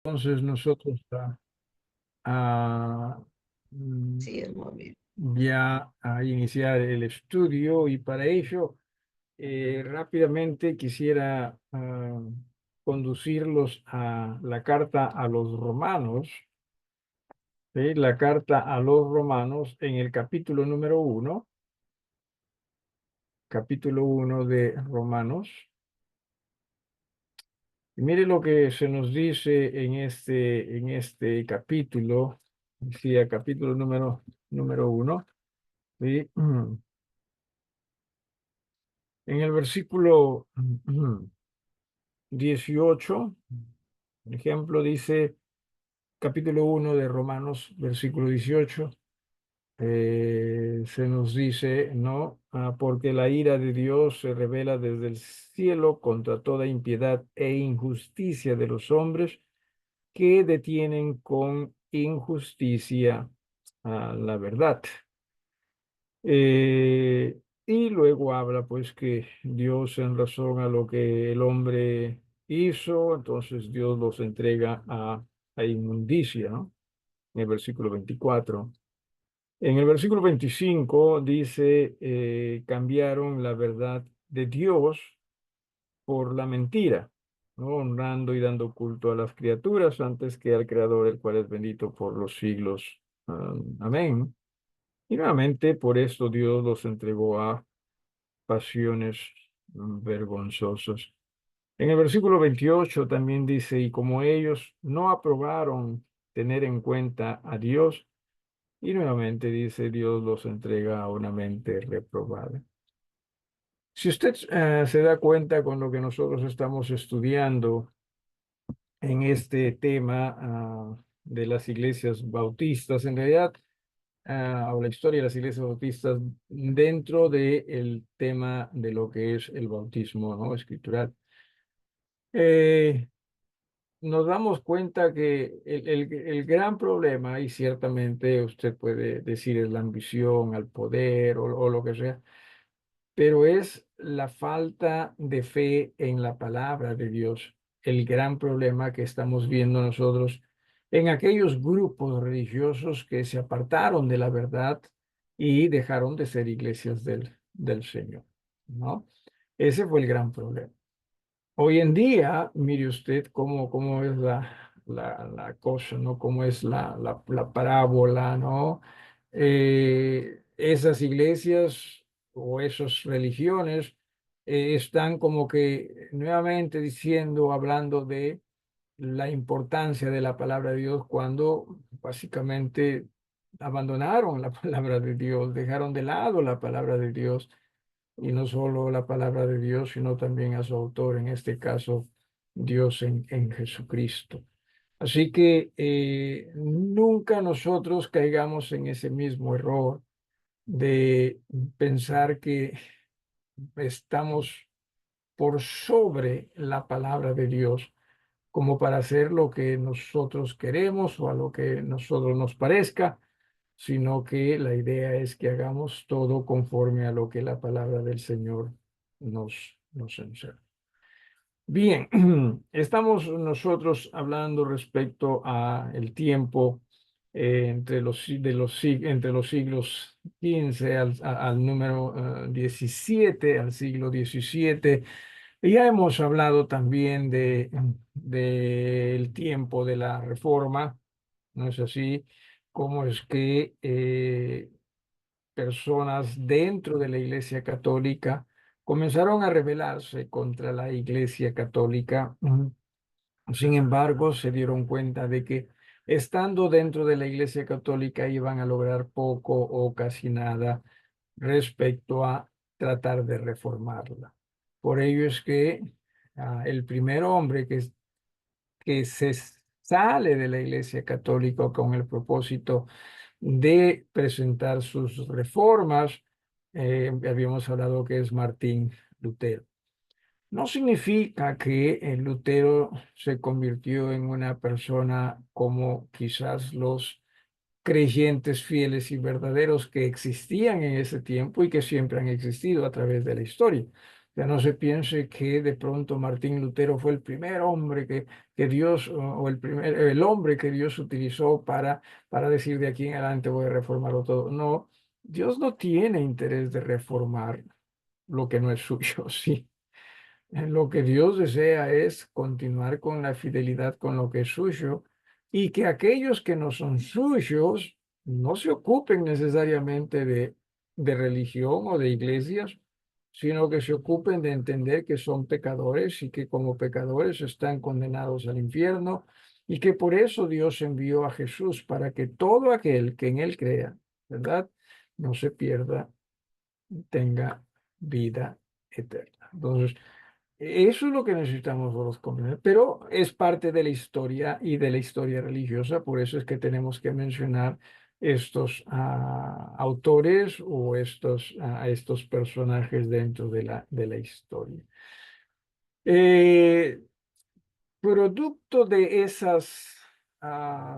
Entonces nosotros a, mm, Sí, es muy bien. ya a iniciar el estudio y para ello rápidamente quisiera conducirlos a la carta a los romanos, ¿sí? La carta a los romanos en el capítulo uno de Romanos. Y mire lo que se nos dice en este capítulo, decía capítulo número uno. ¿Sí? En el versículo 18, por ejemplo, dice capítulo uno de Romanos, versículo 18, se nos dice, ¿no? Porque la ira de Dios se revela desde el cielo contra toda impiedad e injusticia de los hombres que detienen con injusticia la verdad. Y luego habla pues que Dios en razón a lo que el hombre hizo, entonces Dios los entrega a inmundicia, ¿no? En el versículo 24. En el versículo 25 dice, cambiaron la verdad de Dios por la mentira, ¿no? Honrando y dando culto a las criaturas antes que al Creador, el cual es bendito por los siglos. Amén. Y nuevamente por esto Dios los entregó a pasiones vergonzosas. En el versículo 28 también dice, y como ellos no aprobaron tener en cuenta a Dios, y nuevamente dice, Dios los entrega a una mente reprobada. Si usted se da cuenta con lo que nosotros estamos estudiando en este tema de las iglesias bautistas, en realidad, o la historia de las iglesias bautistas dentro del tema de lo que es el bautismo, ¿no? Escritural. Eh, Nos damos cuenta que el gran problema, y ciertamente usted puede decir es la ambición al poder o lo que sea, pero es la falta de fe en la palabra de Dios, el gran problema que estamos viendo nosotros en aquellos grupos religiosos que se apartaron de la verdad y dejaron de ser iglesias del Señor, ¿no? Ese fue el gran problema. Hoy en día, mire usted cómo es la cosa, ¿no? Cómo es la parábola, ¿no? Esas iglesias o esas religiones están como que nuevamente diciendo, hablando de la importancia de la palabra de Dios cuando básicamente abandonaron la palabra de Dios, dejaron de lado la palabra de Dios y no solo la palabra de Dios, sino también a su autor, en este caso, Dios en Jesucristo. Así que nunca nosotros caigamos en ese mismo error de pensar que estamos por sobre la palabra de Dios, como para hacer lo que nosotros queremos o a lo que nosotros nos parezca, sino que la idea es que hagamos todo conforme a lo que la palabra del Señor nos enseña. Bien, estamos nosotros hablando respecto a el tiempo entre los siglos XV al número 17, al siglo XVII. Y ya hemos hablado también del tiempo de la Reforma, ¿no es así? Cómo es que personas dentro de la Iglesia Católica comenzaron a rebelarse contra la Iglesia Católica. Sin embargo, se dieron cuenta de que estando dentro de la Iglesia Católica iban a lograr poco o casi nada respecto a tratar de reformarla. Por ello es que el primer hombre que se sale de la Iglesia Católica con el propósito de presentar sus reformas, habíamos hablado que es Martín Lutero. No significa que Lutero se convirtió en una persona como quizás los creyentes fieles y verdaderos que existían en ese tiempo y que siempre han existido a través de la historia, Ya no se piense que de pronto Martín Lutero fue el primer hombre que Dios, o el hombre que Dios utilizó para decir de aquí en adelante voy a reformarlo todo. No, Dios no tiene interés de reformar lo que no es suyo, sí. Lo que Dios desea es continuar con la fidelidad con lo que es suyo y que aquellos que no son suyos no se ocupen necesariamente de religión o de iglesias, sino que se ocupen de entender que son pecadores y que como pecadores están condenados al infierno y que por eso Dios envió a Jesús para que todo aquel que en él crea, ¿verdad? No se pierda, tenga vida eterna. Entonces, eso es lo que necesitamos los comprender, pero es parte de la historia y de la historia religiosa, por eso es que tenemos que mencionar estos autores o estos personajes dentro de la historia. Eh, Producto de esas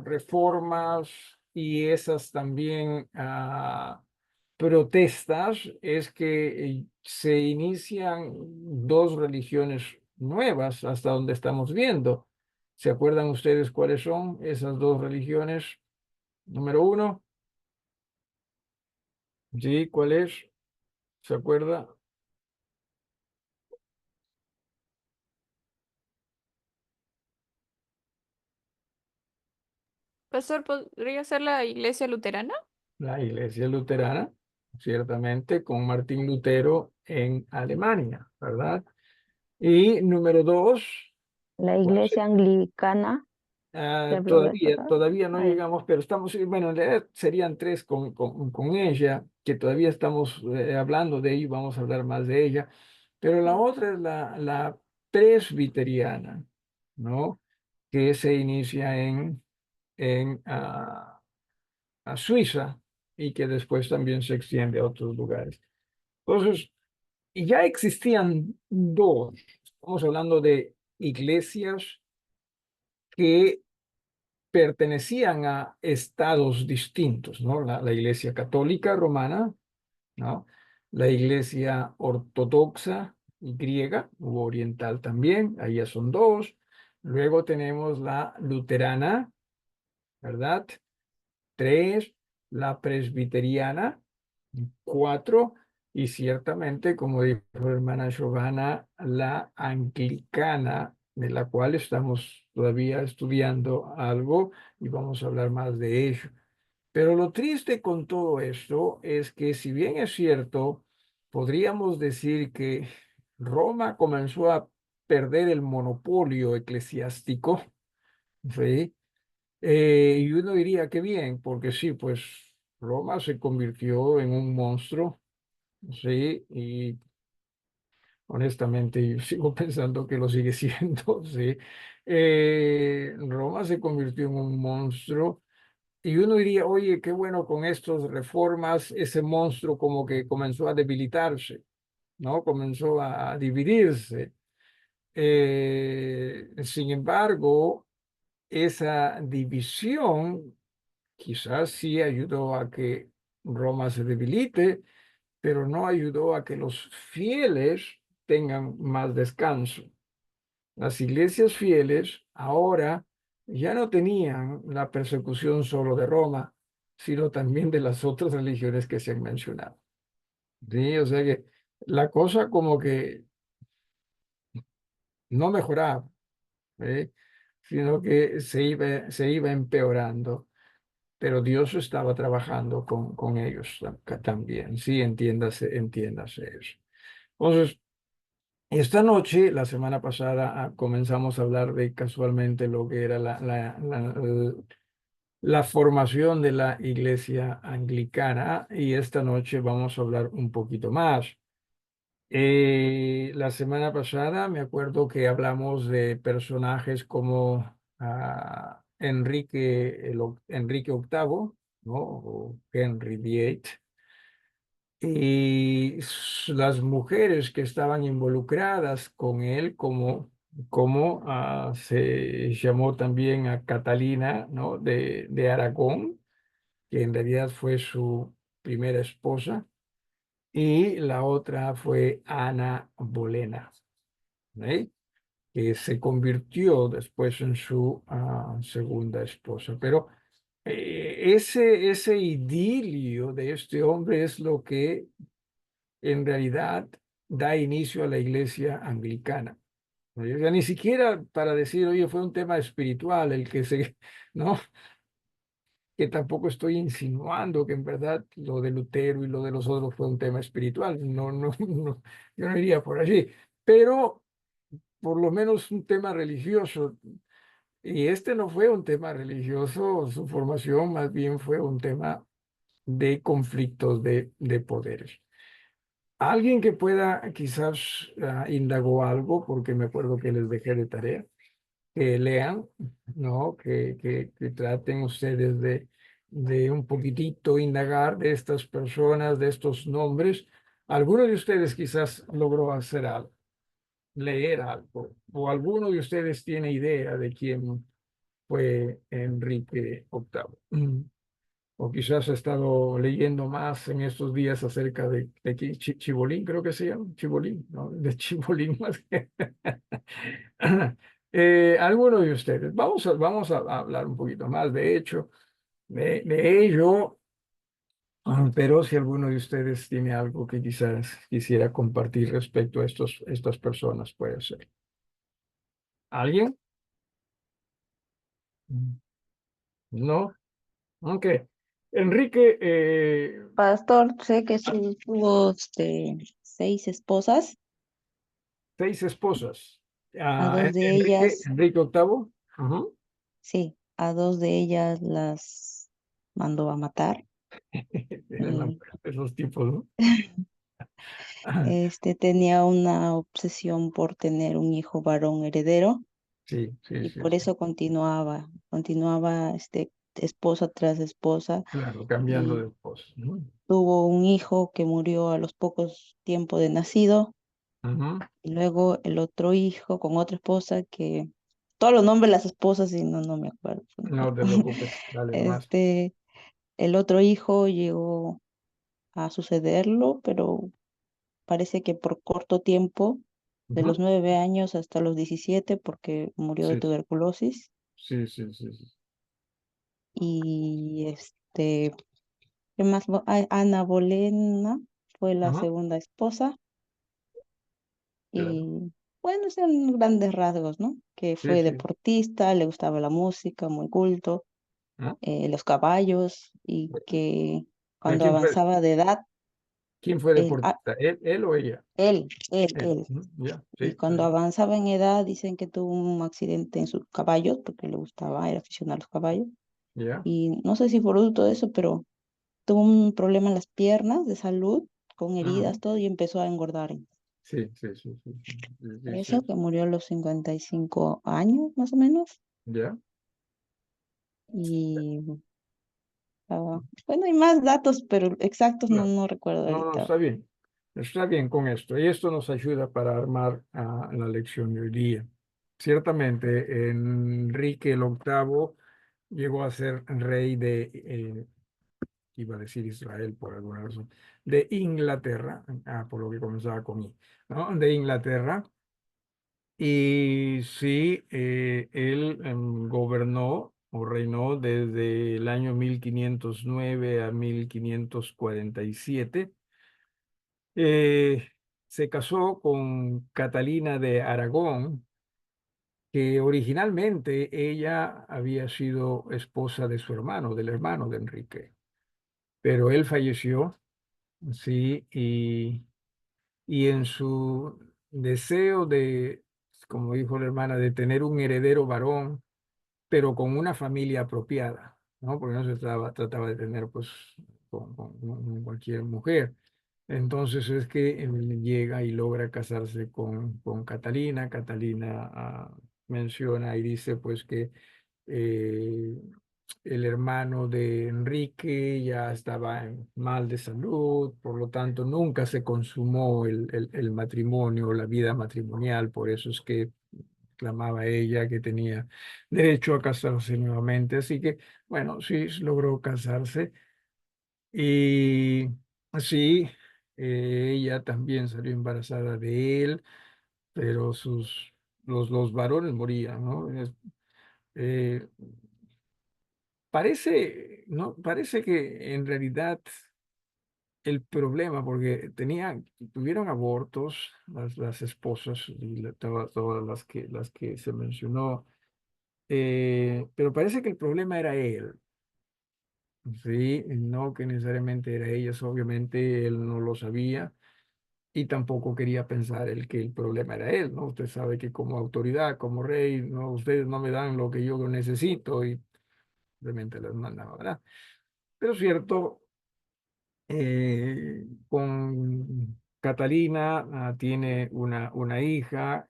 reformas y esas también protestas es que se inician dos religiones nuevas hasta donde estamos viendo. ¿Se acuerdan ustedes cuáles son esas dos religiones? Número uno, ¿sí? ¿Cuál es? ¿Se acuerda? Pastor, ¿podría ser la iglesia luterana? La Iglesia Luterana, ciertamente, con Martín Lutero en Alemania, ¿verdad? Y número dos, La ¿cuál iglesia anglicana que habló la vez pasada. todavía no Ah, ya. llegamos, pero estamos, bueno, en realidad serían tres con ella, que todavía estamos hablando de ello, vamos a hablar más de ella, pero la otra es la presbiteriana, ¿no? Que se inicia en a Suiza y que después también se extiende a otros lugares. Entonces, ya existían dos, estamos hablando de iglesias que pertenecían a estados distintos, ¿no? La Iglesia Católica Romana, ¿no? La Iglesia Ortodoxa y griega, u oriental también, ahí ya son dos. Luego tenemos la luterana, ¿verdad? Tres, la presbiteriana, cuatro, y ciertamente, como dijo la hermana Giovanna, la anglicana, de la cual estamos todavía estudiando algo y vamos a hablar más de ello. Pero lo triste con todo esto es que si bien es cierto, podríamos decir que Roma comenzó a perder el monopolio eclesiástico, ¿sí? Y uno diría que bien, porque sí, pues Roma se convirtió en un monstruo, sí, y honestamente yo sigo pensando que lo sigue siendo, sí. Roma se convirtió en un monstruo y uno diría, oye, qué bueno con estas reformas, ese monstruo como que comenzó a debilitarse, ¿no? Comenzó a dividirse. Sin embargo, esa división quizás sí ayudó a que Roma se debilite, pero no ayudó a que los fieles tengan más descanso. Las iglesias fieles ahora ya no tenían la persecución solo de Roma, sino también de las otras religiones que se han mencionado. Sí, o sea que la cosa como que no mejoraba, ¿eh? Sino que se iba empeorando. Pero Dios estaba trabajando con ellos también. Sí, entiéndase, entiéndase eso. Entonces, esta noche, la semana pasada, comenzamos a hablar de casualmente lo que era la formación de la iglesia anglicana y esta noche vamos a hablar un poquito más. La semana pasada me acuerdo que hablamos de personajes como Enrique VIII, ¿no? O Henry VIII, y las mujeres que estaban involucradas con él, como se llamó también a Catalina, ¿no? De Aragón, que en realidad fue su primera esposa. y la otra fue Ana Bolena, ¿eh? Que se convirtió después en su segunda esposa. Pero ese idilio de este hombre es lo que en realidad da inicio a la iglesia anglicana. ¿No? Ya ni siquiera para decir, oye, fue un tema espiritual el que se, ¿no? Que tampoco estoy insinuando que en verdad lo de Lutero y lo de los otros fue un tema espiritual. No, no, no, yo no iría por allí. Pero por lo menos un tema religioso. Y este no fue un tema religioso, su formación más bien fue un tema de conflictos de poderes. Alguien que pueda quizás indagó algo, porque me acuerdo que les dejé de tarea, que lean, ¿no? Que traten ustedes de un poquitito indagar de estas personas, de estos nombres. Alguno de ustedes quizás logró hacer algo, leer algo, o alguno de ustedes tiene idea de quién fue Enrique VIII. O quizás ha estado leyendo más en estos días acerca de Chibolín, creo que se llama, Chibolín, ¿no? De Chibolín más que... alguno de ustedes. Vamos a hablar un poquito más, de hecho, de ello, pero si alguno de ustedes tiene algo que quizás quisiera compartir respecto a estas personas, puede ser. ¿Alguien? No. Ok. Enrique, Pastor, sé que tuvo 6 esposas, seis esposas. a dos de Enrique, ellas, Enrique VIII. Ujú. sí, a 2 de ellas las mandó a matar. Y Esos tipos, ¿no? tenía una obsesión por tener un hijo varón heredero Sí, sí, y sí, por sí. eso continuaba esposa tras esposa Claro, cambiando de y esposa. Ujú. tuvo un hijo que murió a los pocos tiempos de nacido. Ujú. Y luego el otro hijo con otra esposa que todos los nombres de las esposas y no me acuerdo. No te preocupes, dale nomás. Este, el otro hijo llegó a sucederlo, pero parece que por corto tiempo, de los Ujú. 9 años hasta los 17 porque murió de Sí, tuberculosis. sí, sí, sí, sí. Y ¿qué más? Ana Bolena fue la Ujú. segunda esposa. Claro. Y bueno, son grandes rasgos, ¿no? Que Sí, fue sí. deportista, le gustaba la música, muy culto, ¿Ah? los caballos, y que ¿Pero cuando avanzaba de edad, quién fue él, ah, deportista? ¿Él o ella? él, él, Él. él, Ujú. Ya, y sí. cuando avanzaba en edad, dicen que tuvo un accidente en sus caballos, porque le gustaba, era aficionado a los caballos, Ya. y no sé si producto de eso, pero tuvo un problema en las piernas de salud, con heridas, Ujú. todo, y empezó a engordar. Sí, sí, sí, sí, sí, sí, Por sí, sí, eso sí. que murió a los 55 años, más o menos. Ya. Y bueno, hay más datos, pero exactos Claro. no recuerdo No, no, ahorita. está bien. Está bien con esto. Y esto nos ayuda para armar la lección de hoy día. Ciertamente, Enrique el octavo llegó a ser rey iba a decir Israel por alguna razón, de Inglaterra, por lo que comenzaba con I, ¿no? De Inglaterra. Y sí, él gobernó o reinó desde el año 1509 a 1547. Eh, Se casó con Catalina de Aragón, que originalmente ella había sido esposa de su hermano, del hermano de Enrique, pero él falleció, sí, y en su deseo de, como dijo la hermana, de tener un heredero varón, pero con una familia apropiada, ¿no? Porque no se trataba de tener, pues, con cualquier mujer. Entonces es que él llega y logra casarse con Catalina. Catalina menciona y dice pues que eh, el hermano de Enrique ya estaba mal de salud, por lo tanto nunca se consumó el matrimonio, la vida matrimonial, por eso es que clamaba ella que tenía derecho a casarse nuevamente. Así que, bueno, sí logró casarse y sí. Ella también salió embarazada de él, pero los varones morían, ¿no? Eh, ¿no? Parece que en realidad el problema, porque tuvieron abortos las esposas y todas las que se mencionó, pero parece que el problema era él, ¿sí? No que necesariamente era ellas, obviamente él no lo sabía y tampoco quería pensar el que el problema era él, ¿no? Usted sabe que como autoridad, como rey, no, ustedes no me dan lo que yo necesito y simplemente les mandaba, ¿verdad? Pero cierto, con Catalina tiene una hija,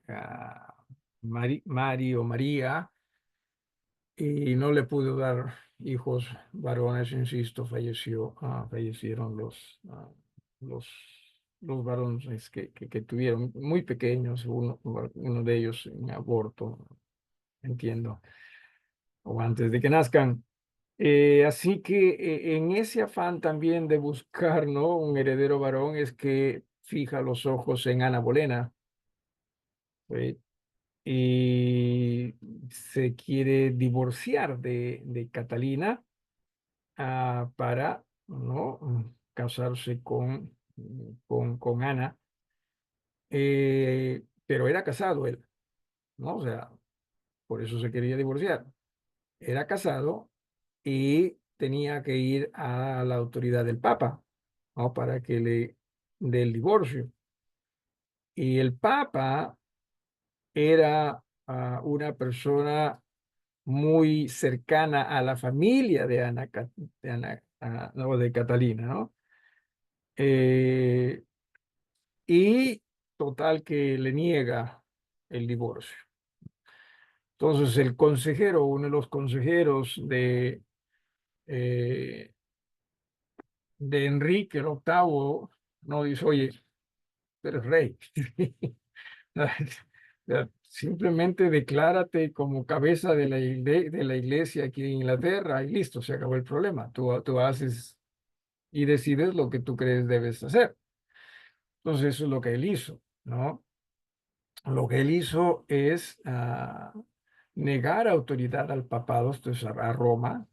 Mari o María, y no le pudo dar hijos varones, insisto, fallecieron los, los varones que tuvieron muy pequeños, uno de ellos en aborto, entiendo, o antes de que nazcan. Así que en ese afán también de buscar, ¿no? Un heredero varón es que fija los ojos en Ana Bolena, ¿sí? Y se quiere divorciar de Catalina para, ¿no? Casarse con Ana, pero era casado él, ¿no? O sea, por eso se quería divorciar. Era casado y tenía que ir a la autoridad del Papa, ¿no? Para que le dé el divorcio. Y el Papa era una persona muy cercana a la familia de no, de Catalina, ¿no? Eh, y total que le niega el divorcio. Entonces el consejero, uno de los consejeros eh, de Enrique el octavo, no dice, oye, tú eres rey. Simplemente declárate como cabeza de de la iglesia aquí en Inglaterra y listo, se acabó el problema. Tú haces y decides lo que tú crees debes hacer. Entonces eso es lo que él hizo, ¿no? Lo que él hizo es negar autoridad al papado, esto es a Roma,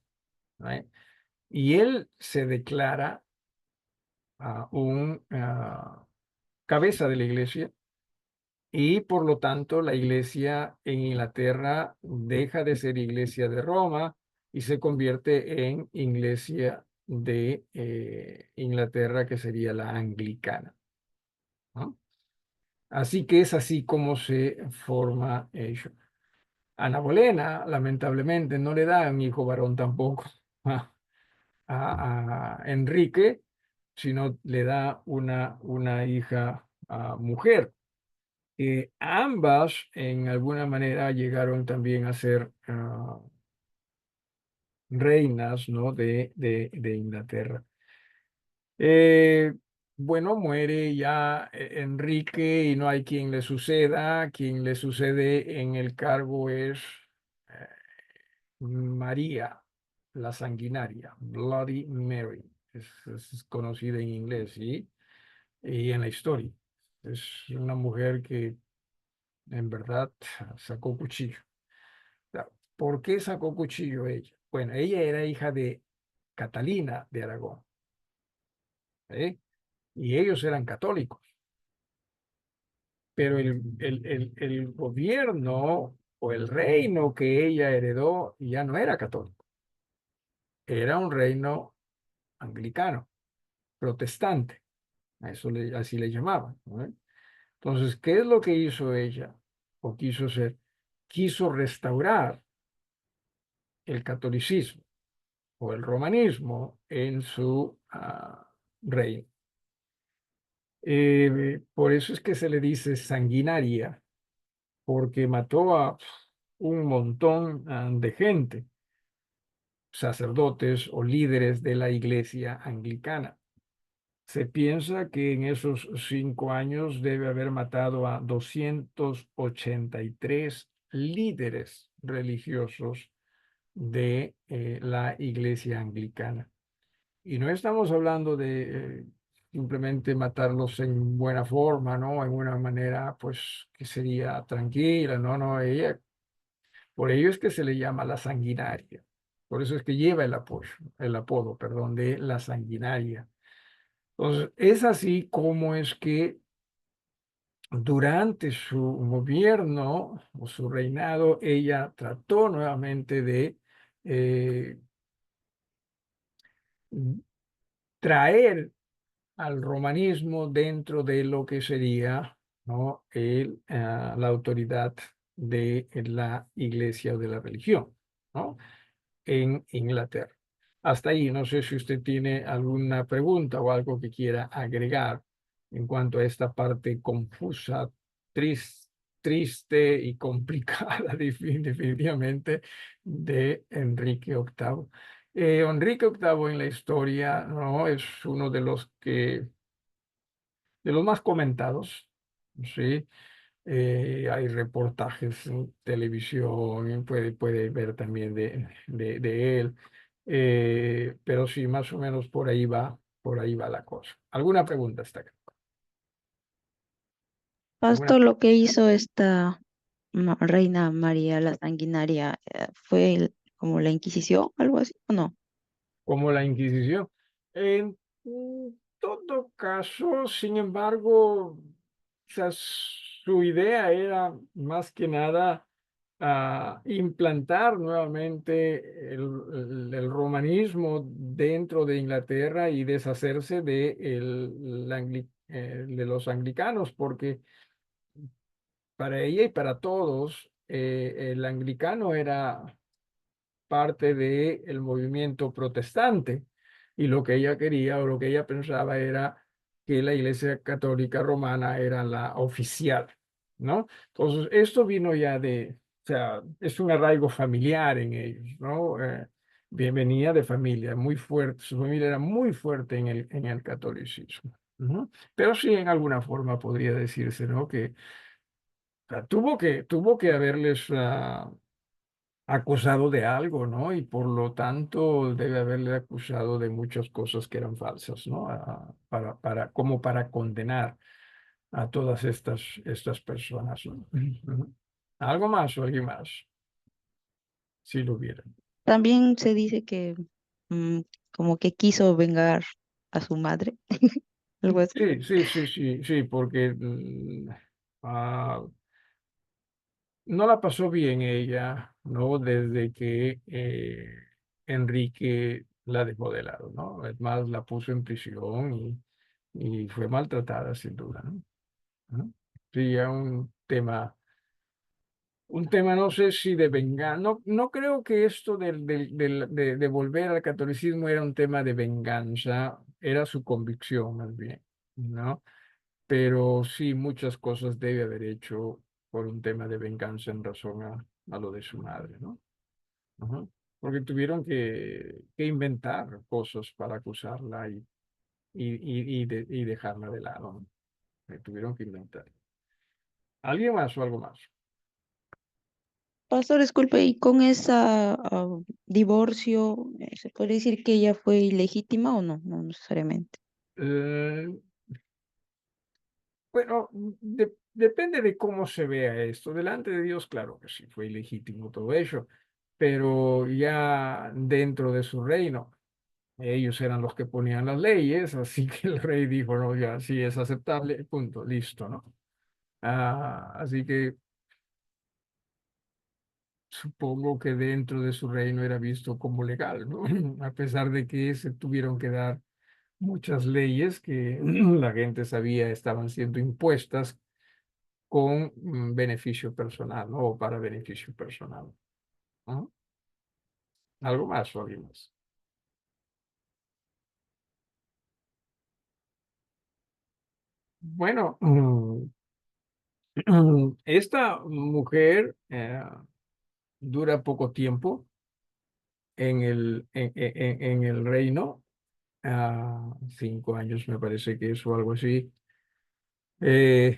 ¿no? Y él se declara un cabeza de la iglesia y por lo tanto la iglesia en Inglaterra deja de ser iglesia de Roma y se convierte en iglesia de Inglaterra, que sería la anglicana, ¿no? Así que es así como se forma ello. Ana Bolena, lamentablemente, no le da un hijo varón tampoco a, a Enrique, sino le da una hija mujer. Ambas, en alguna manera, llegaron también a ser reinas, ¿no? de Inglaterra. Eh, bueno, muere ya Enrique y no hay quien le suceda. Quien le sucede en el cargo es eh, María, la sanguinaria, Bloody Mary. Es conocida en inglés, ¿sí? Y en la historia. Es una mujer que en verdad sacó cuchillo. Sea, ¿por qué sacó cuchillo ella? Bueno, ella era hija de Catalina de Aragón, ¿eh? Y ellos eran católicos, pero el gobierno o el reino que ella heredó ya no era católico, era un reino anglicano, protestante, así le llamaban, ¿no? Entonces, ¿qué es lo que hizo ella o quiso hacer? Quiso restaurar el catolicismo o el romanismo en su reino. Por eso es que se le dice sanguinaria, porque mató a un montón de gente, sacerdotes o líderes de la iglesia anglicana. Se piensa que en esos 5 años debe haber matado a 283 líderes religiosos de la iglesia anglicana. Y no estamos hablando de simplemente matarlos en buena forma, ¿no? En una manera, pues, que sería tranquila, ¿no? No, ella, por ello es que se le llama la sanguinaria. Por eso es que lleva el apodo, perdón, de la sanguinaria. Entonces, es así como es que durante su gobierno o su reinado, ella trató nuevamente de eh, traer al romanismo dentro de lo que sería, ¿no? La autoridad de la iglesia o de la religión, ¿no? En Inglaterra. Hasta ahí, no sé si usted tiene alguna pregunta o algo que quiera agregar en cuanto a esta parte confusa, triste y complicada definitivamente de Enrique VIII. Enrique VIII en la historia, ¿no? Es uno de los más comentados, ¿sí? Hay reportajes en televisión, puede ver también de él. Pero sí, más o menos por ahí va la cosa. ¿Alguna pregunta hasta acá? ¿Alguna? Pastor, lo que hizo esta reina María la Sanguinaria, ¿fue como la Inquisición, algo así, o no? Como la Inquisición. En todo caso, sin embargo, o sea, su idea era más que nada implantar nuevamente el romanismo dentro de Inglaterra y deshacerse de los anglicanos, porque para ella y para todos, el anglicano era parte del movimiento protestante y lo que ella quería o lo que ella pensaba era que la Iglesia Católica Romana era la oficial, ¿no? Entonces, esto vino ya o sea, es un arraigo familiar en ellos, ¿no? Venía de familia muy fuerte, su familia era muy fuerte en el catolicismo. Ujú. Pero sí, en alguna forma podría decirse, ¿no? Que o sea, tuvo que haberles acusado de algo, ¿no? Y por lo tanto debe haberle acusado de muchas cosas que eran falsas, ¿no? Como para condenar a todas estas personas, ¿no? Ujú. ¿Algo más o alguien más? Si lo hubiera. También se dice que mm, como que quiso vengar a su madre, algo así. Sí, porque ah, no la pasó bien ella, ¿no? Desde que Enrique la dejó de lado, ¿no? Es más, la puso en prisión y fue maltratada sin duda, ¿no? Ujú. Sí, ya un tema no sé si de venganza, no, no creo que esto de volver al catolicismo era un tema de venganza, era su convicción más bien, ¿no? Pero sí, muchas cosas debe haber hecho por un tema de venganza en razón a lo de su madre, ¿no? Ujú. Porque tuvieron que inventar cosas para acusarla y dejarla de lado, ¿no? Tuvieron que inventar. ¿Alguien más o algo más? Pastor, disculpe, y con esa divorcio, ¿se puede decir que ella fue ilegítima o no? No necesariamente. Eh, bueno, depende de cómo se vea esto. Delante de Dios, claro que sí, fue ilegítimo todo eso, pero ya dentro de su reino. Ellos eran los que ponían las leyes, así que el rey dijo, no, ya, sí es aceptable, punto, listo, ¿no? Así que supongo que dentro de su reino era visto como legal, ¿no? A pesar de que se tuvieron que dar muchas leyes que la gente sabía estaban siendo impuestas con beneficio personal, ¿no? O para beneficio personal, ¿no? ¿Algo más o alguien más? Bueno, esta mujer dura poco tiempo en el reino, 5 años me parece que es o algo así. Eh,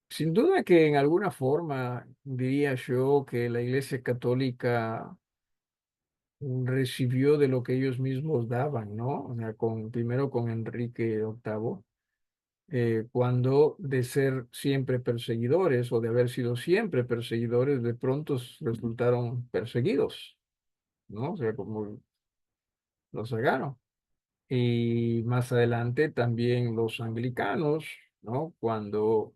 Sin duda que en alguna forma diría yo que la Iglesia Católica recibió de lo que ellos mismos daban, ¿no? O sea, primero con Enrique VIII, cuando de ser siempre perseguidores o de haber sido siempre perseguidores, de pronto resultaron perseguidos, ¿no? O sea, como los sacaron. Y más adelante también los anglicanos, ¿no? Cuando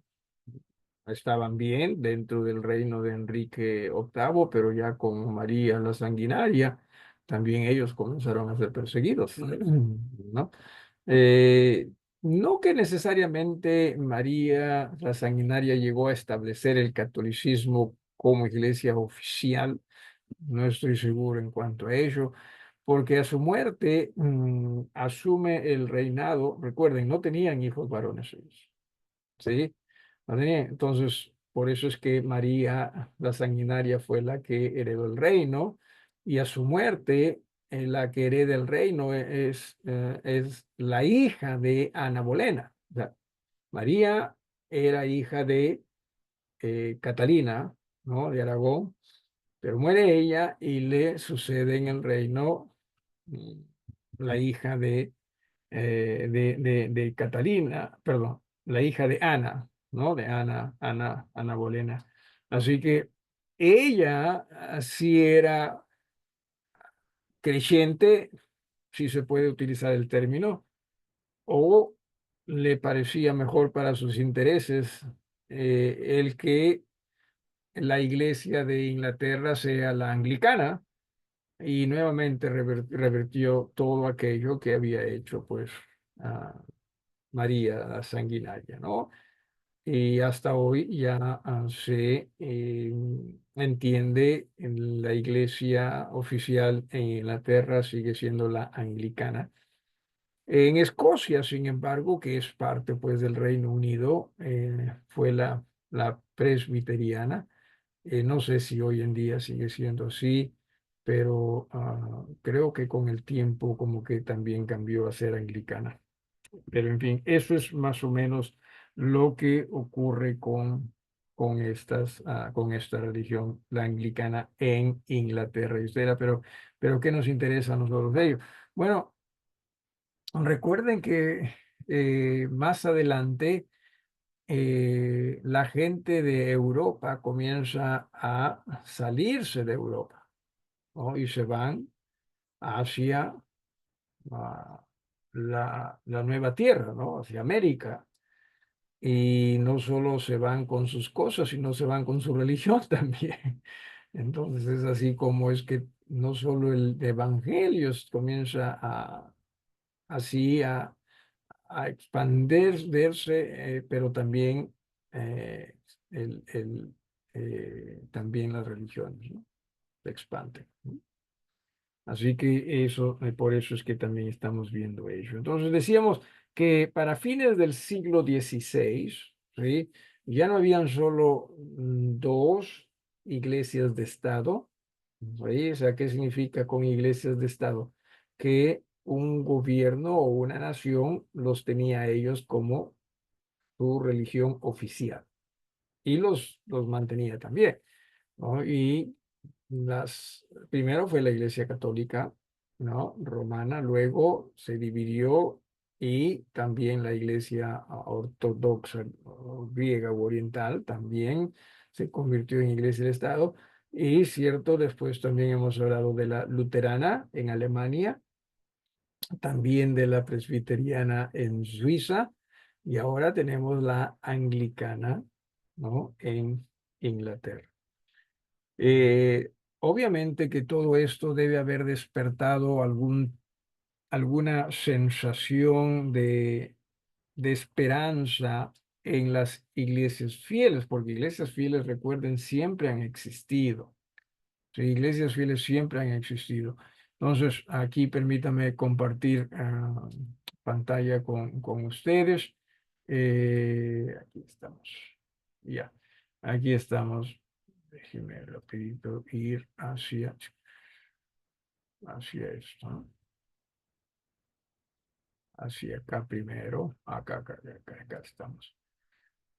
estaban bien dentro del reino de Enrique VIII, pero ya con María la Sanguinaria, también ellos comenzaron a ser perseguidos, ¿no? Eh, no que necesariamente María la Sanguinaria llegó a establecer el catolicismo como iglesia oficial, no estoy seguro en cuanto a ello, porque a su muerte asume el reinado. Recuerden, no tenían hijos varones ellos, ¿sí? No tenían. Entonces, por eso es que María la Sanguinaria fue la que heredó el reino, y a su muerte, la que hereda el reino es la hija de Ana Bolena. O sea, María era hija de Catalina, ¿no? De Aragón, pero muere ella y le sucede en el reino mm, la hija de Catalina, perdón, la hija de Ana, ¿no? De Ana Bolena. Así que ella sí era creyente, si se puede utilizar el término, o le parecía mejor para sus intereses el que la iglesia de Inglaterra sea la anglicana, y nuevamente revertió todo aquello que había hecho, pues, María la Sanguinaria, ¿no? Y hasta hoy ya se entiende en la iglesia oficial en Inglaterra sigue siendo la anglicana. En Escocia, sin embargo, que es parte pues del Reino Unido, fue la presbiteriana. No sé si hoy en día sigue siendo así, pero creo que con el tiempo como que también cambió a ser anglicana. Pero en fin, eso es más o menos lo que ocurre con esta religión, la anglicana en Inglaterra. Y usted dirá, pero ¿qué nos interesa a nosotros de ello? Bueno, recuerden que más adelante la gente de Europa comienza a salirse de Europa, ¿no? Y se van hacia la nueva tierra, ¿no? Hacia América. Y no solo se van con sus cosas, sino se van con su religión también. Entonces es así como es que no solo el evangelio comienza así a expandirse, pero también, eh, también las religiones, ¿no? Se expanden, ¿no? Así que eso, por eso es que también estamos viendo ello. Entonces decíamos que para fines del siglo XVI, ¿sí? Ya no habían solo dos iglesias de Estado, ¿sí? O sea, ¿qué significa con iglesias de Estado? Que un gobierno o una nación los tenía a ellos como su religión oficial y los mantenía también, ¿no? Y primero fue la Iglesia Católica, ¿no? Romana, luego se dividió, y también la Iglesia ortodoxa griega o oriental también se convirtió en Iglesia de Estado. Y cierto, después también hemos hablado de la luterana en Alemania, también de la presbiteriana en Suiza, y ahora tenemos la anglicana, ¿no? En Inglaterra. Obviamente que todo esto debe haber despertado alguna sensación de esperanza en las iglesias fieles, porque iglesias fieles, recuerden, siempre han existido. Sí, iglesias fieles siempre han existido. Entonces, aquí permítame compartir pantalla con ustedes. Aquí estamos. Ya, aquí estamos. Déjeme rapidito ir hacia esto, ¿no? Hacia acá primero. Acá estamos.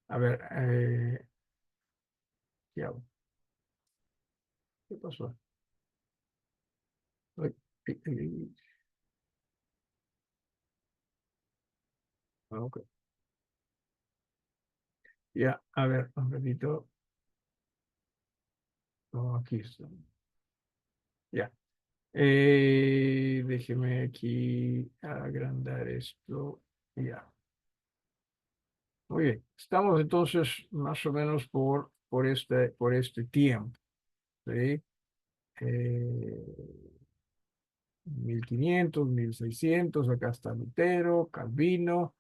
A ver, ya, ¿qué pasó? Ay, ay, ay, ok. Ya, a ver, un ratito. Oh, aquí está. Ya. Déjeme aquí agrandar esto. Ya. Muy bien. Estamos entonces más o menos por este tiempo. ¿Sí? Eh, 1500, 1600, acá está Lutero, Calvino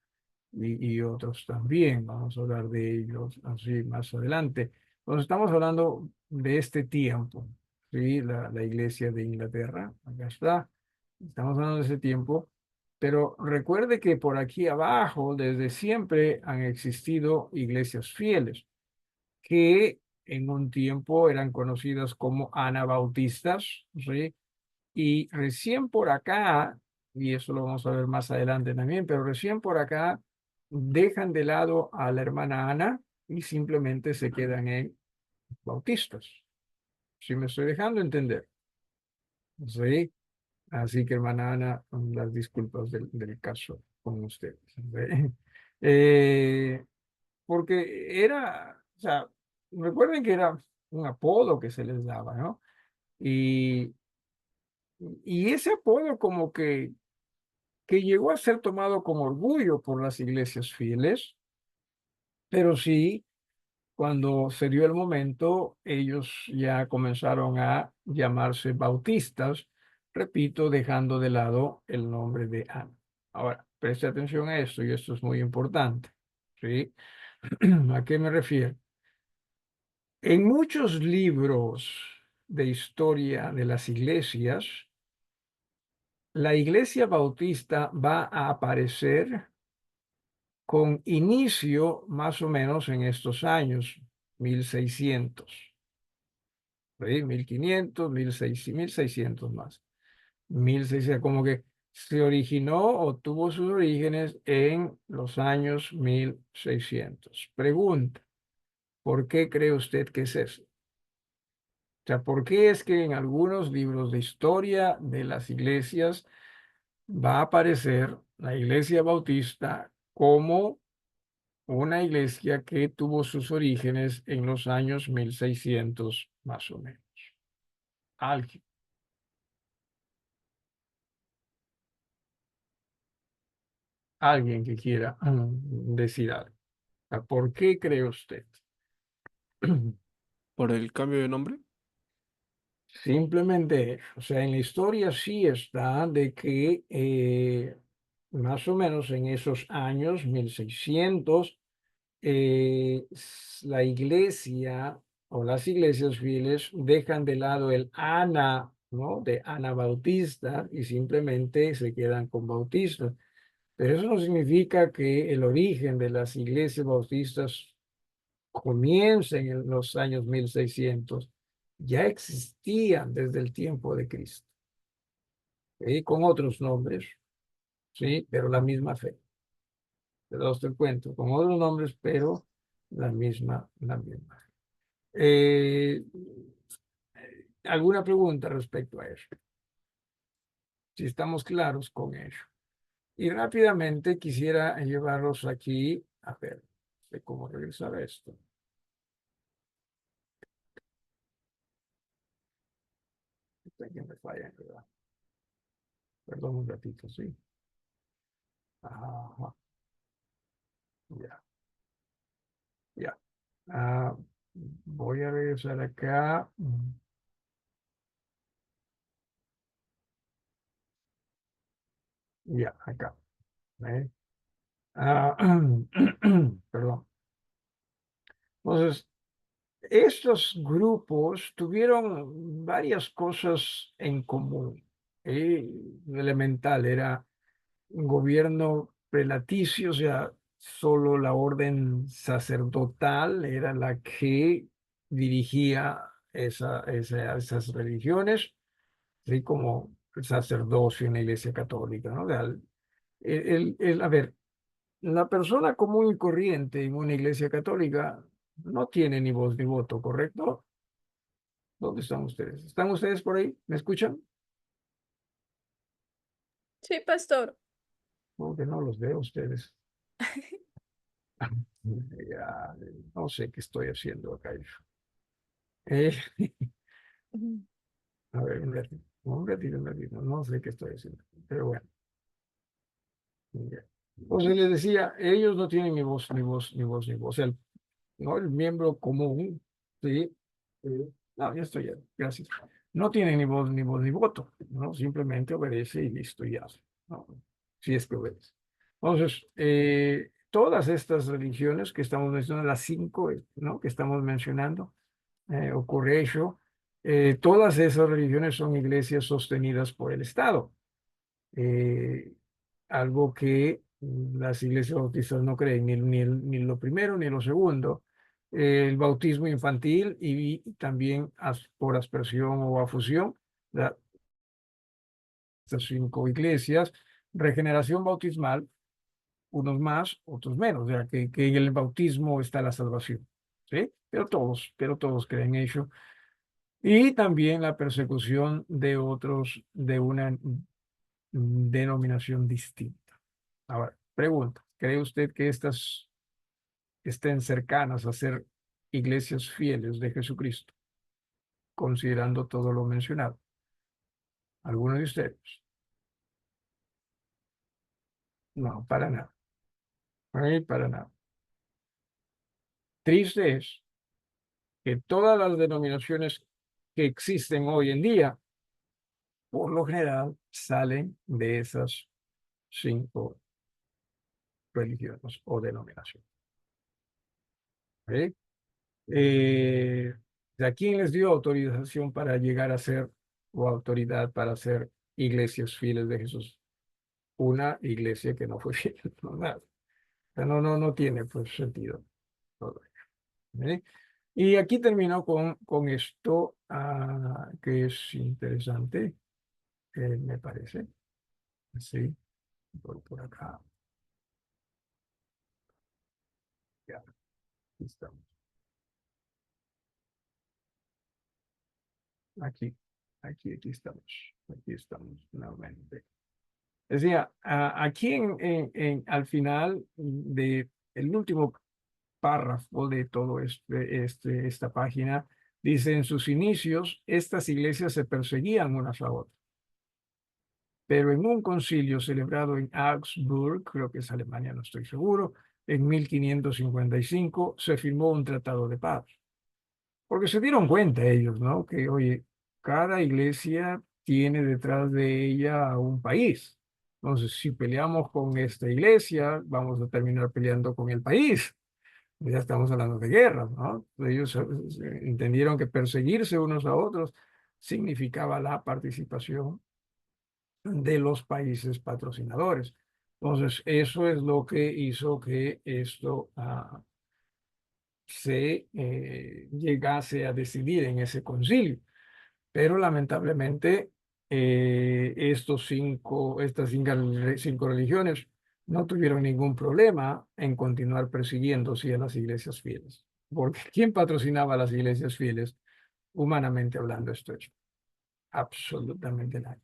y otros también. Vamos a hablar de ellos así más adelante. Entonces estamos hablando de este tiempo, ¿sí? La Iglesia de Inglaterra, acá está. Estamos hablando de ese tiempo, pero recuerde que por aquí abajo, desde siempre han existido iglesias fieles, que en un tiempo eran conocidas como anabautistas, ¿sí? Y recién por acá, y eso lo vamos a ver más adelante también, pero recién por acá dejan de lado a la hermana Ana y simplemente se quedan en bautistas. Si me estoy dejando entender. Sí. Así que hermana Ana, las disculpas del caso con ustedes. ¿Sí? Eh, Porque era, o sea, recuerden que era un apodo que se les daba, ¿no? Y, y ese apodo como que llegó a ser tomado con orgullo por las iglesias fieles, pero sí, cuando se dio el momento, ellos ya comenzaron a llamarse bautistas, repito, dejando de lado el nombre de Ana. Ahora, preste atención a esto y esto es muy importante, ¿sí? ¿A qué me refiero? En muchos libros de historia de las iglesias, la iglesia bautista va a aparecer con inicio más o menos en estos años, 1600, ¿sí? 1500, 1600, 1600 más. 1600, como que se originó o tuvo sus orígenes en los años 1600. Pregunta, ¿por qué cree usted que es eso? O sea, ¿por qué es que en algunos libros de historia de las iglesias va a aparecer la iglesia bautista como una iglesia que tuvo sus orígenes en los años 1600 más o menos? Alguien, alguien que quiera decir algo. O sea, ¿por qué cree usted? ¿Por el cambio de nombre? Simplemente, o sea, en la historia sí está de que más o menos en esos años, 1600, la iglesia o las iglesias fieles dejan de lado el Ana, ¿no? De Ana Bautista y simplemente se quedan con Bautista. Pero eso no significa que el origen de las iglesias bautistas comience en los años 1600. Ya existían desde el tiempo de Cristo, ¿sí? Con otros nombres, ¿sí? Pero la misma fe. Te doy el cuento, con otros nombres, pero la misma. ¿Alguna pregunta respecto a eso? Si estamos claros con ello. Y rápidamente quisiera llevarlos aquí, a ver, de cómo regresar a esto. Está que me falla, ¿verdad? Perdón un ratito, sí. Ajá, ya, ya. Ah, voy a regresar acá. Ya, acá. ¿Eh? Ah, perdón. Entonces, estos grupos tuvieron varias cosas en común. Elemental, era un gobierno prelaticio, o sea, solo la orden sacerdotal era la que dirigía esas religiones, así como el sacerdocio en la Iglesia Católica, ¿no? O sea, a ver, la persona común y corriente en una iglesia católica no tiene ni voz ni voto, ¿correcto? ¿Dónde están ustedes? ¿Están ustedes por ahí? ¿Me escuchan? Sí, pastor. Porque no los veo ustedes. Ya, no sé qué estoy haciendo acá. Eh, Ujú. a ver, un ratito, no sé qué estoy haciendo, pero bueno. Ya. Entonces les decía, ellos no tienen ni voz, ni voz, ni voz, ni voz. O sea, ¿no? El miembro común, ¿sí? No, ya estoy, ya, gracias. No tiene ni voz, ni voto, ¿no? Simplemente obedece y listo, y hace, ¿no? Si es que obedece. Entonces, todas estas religiones que estamos mencionando, las cinco, ¿no? Que estamos mencionando, ocurre eso, todas esas religiones son iglesias sostenidas por el Estado. Eh, Algo que las iglesias bautistas no creen, ni lo primero ni lo segundo. El bautismo infantil y también por aspersión o afusión, la- estas cinco iglesias, regeneración bautismal, unos más, otros menos, o sea, que en el bautismo está la salvación, ¿sí? Pero todos creen eso. Y también la persecución de otros de una denominación distinta. Ahora, pregunta, ¿cree usted que estas estén cercanas a ser iglesias fieles de Jesucristo, considerando todo lo mencionado? ¿Alguno de ustedes? No, para nada. Para nada. Triste es que todas las denominaciones que existen hoy en día, por lo general, salen de esas cinco religiones o denominaciones. ¿Ok? Eh, ¿A quién les dio autorización para llegar a ser o autoridad para ser iglesias fieles de Jesús? Una iglesia que no fue fiel, no, nada. O sea, no tiene pues sentido todo ello, ¿eh? Y aquí termino con esto que es interesante, me parece. Sí, voy por acá. Ya, aquí estamos. Aquí, aquí estamos. Aquí estamos nuevamente. Decía, aquí al final de el último párrafo de todo esta página, dice, en sus inicios, estas iglesias se perseguían unas a otras, pero en un concilio celebrado en Augsburg, creo que es Alemania, no estoy seguro, en 1555, se firmó un tratado de paz. Porque se dieron cuenta ellos, ¿no? Que, oye, cada iglesia tiene detrás de ella a un país. Entonces, si peleamos con esta iglesia, vamos a terminar peleando con el país. Ya estamos hablando de guerra, ¿no? Ellos entendieron que perseguirse unos a otros significaba la participación de los países patrocinadores. Entonces, eso es lo que hizo que esto se llegase a decidir en ese concilio. Pero lamentablemente estas cinco religiones no tuvieron ningún problema en continuar persiguiendo sí, a las iglesias fieles. Porque ¿quién patrocinaba a las iglesias fieles? Humanamente hablando, esto es absolutamente nadie.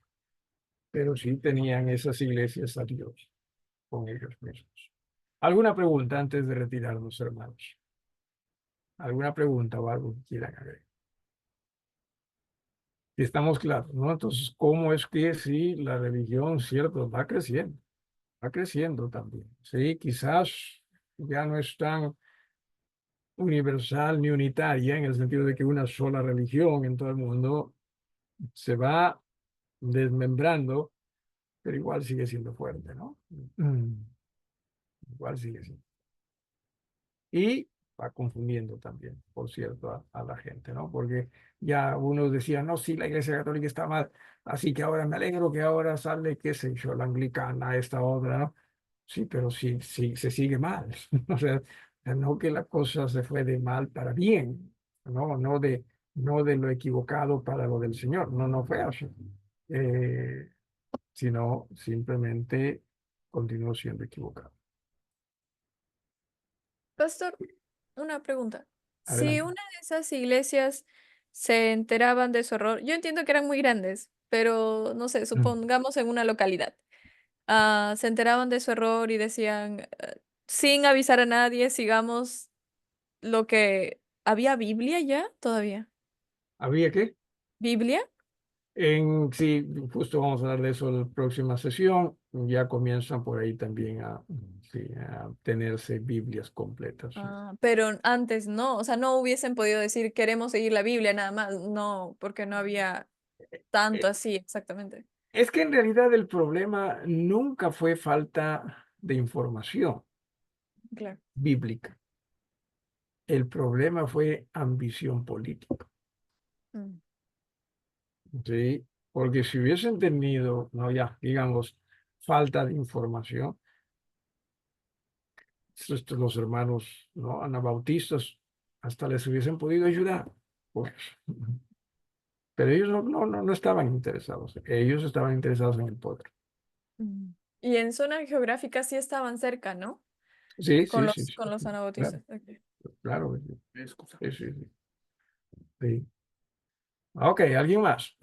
Pero sí tenían esas iglesias a Dios con ellos mismos. ¿Alguna pregunta antes de retirarnos, hermanos? ¿Alguna pregunta o algo que quieran agregar? Si estamos claros, ¿no? Entonces, ¿cómo es que si la religión, cierto, va creciendo también? Sí, quizás ya no es tan universal ni unitaria en el sentido de que una sola religión en todo el mundo se va desmembrando, pero igual sigue siendo fuerte, ¿no? Mm, Igual sigue siendo. Y va confundiendo también, por cierto, a la gente, ¿no? Porque ya unos decían, no, sí, la Iglesia Católica está mal, así que ahora me alegro que ahora sale, qué sé yo, la anglicana, esta otra, ¿no? Sí, pero sí, sí, se sigue mal. O sea, no que la cosa se fue de mal para bien, no de lo equivocado para lo del Señor, no fue así. Eh, Sino simplemente continuó siendo equivocado. Pastor, una pregunta. Si Adelante. una de esas iglesias se enteraban de su error, yo entiendo que eran muy grandes, pero no sé, Mm. supongamos en una localidad. se enteraban de su error y decían, sin avisar a nadie, sigamos lo que... ¿Había Biblia ya todavía? ¿Había qué? ¿Biblia? Sí, justo vamos a hablar de eso en la próxima sesión. Ya comienzan por ahí también sí, a tenerse Biblias completas. Ah, pero antes no, o sea, no hubiesen podido decir queremos seguir la Biblia nada más, no, porque no había tanto Eh, así exactamente. Es que en realidad el problema nunca fue falta de información Claro. bíblica. El problema fue ambición política. Mm, Sí, porque si hubiesen tenido, no ya, digamos, falta de información, los hermanos, ¿no? Anabautistas hasta les hubiesen podido ayudar. Pues, pero ellos no estaban interesados. Ellos estaban interesados en el poder. mm. Y en zona geográfica sí estaban cerca, ¿no? Sí, sí, sí, Con sí, los claro, anabautistas. Ok. claro. Sí, sí, sí. Sí. Ok, ¿alguien más?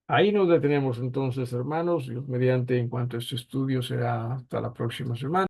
Ahí nos detenemos entonces, hermanos. Dios mediante, en cuanto a este estudio será hasta la próxima semana.